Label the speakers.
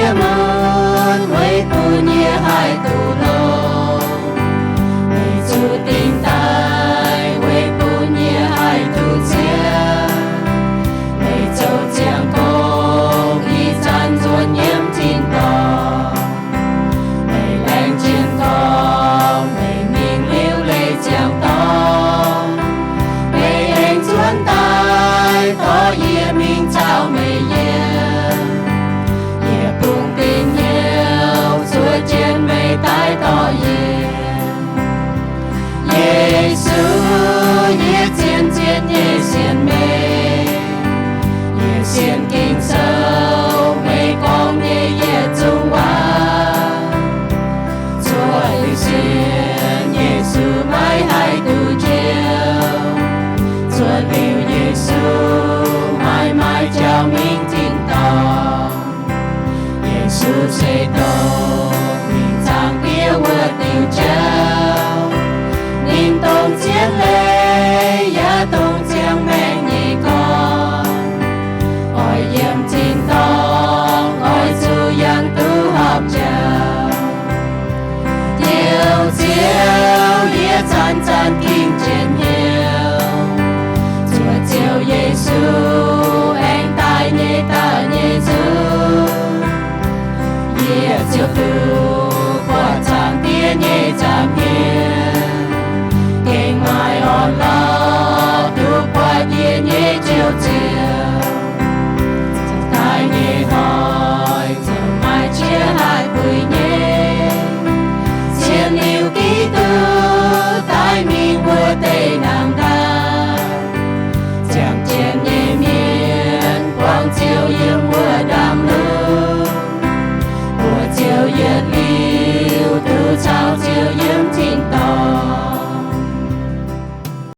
Speaker 1: địa môn với tu nhé hai tu lô vì chú tình tai với tu nhé hai tu chia vì châu chiang công y chan ruột nhiễm tin tỏ vì lành chiến thong vì mình liêu lệ chiang to vì anh chuan tai to ye mình chào mày ye ye bung tình yêu chúa chiến mày tai to ye Giêsu ye chiến chiến ye xiên mê ye xiên kinh sâu mày con ye trung hoa chúa lưu xiên Giêsu mãi hai tu chiều chúa lưu Giêsu mãi mãi chào mình tin tỏ Giêsu sẽ tỏ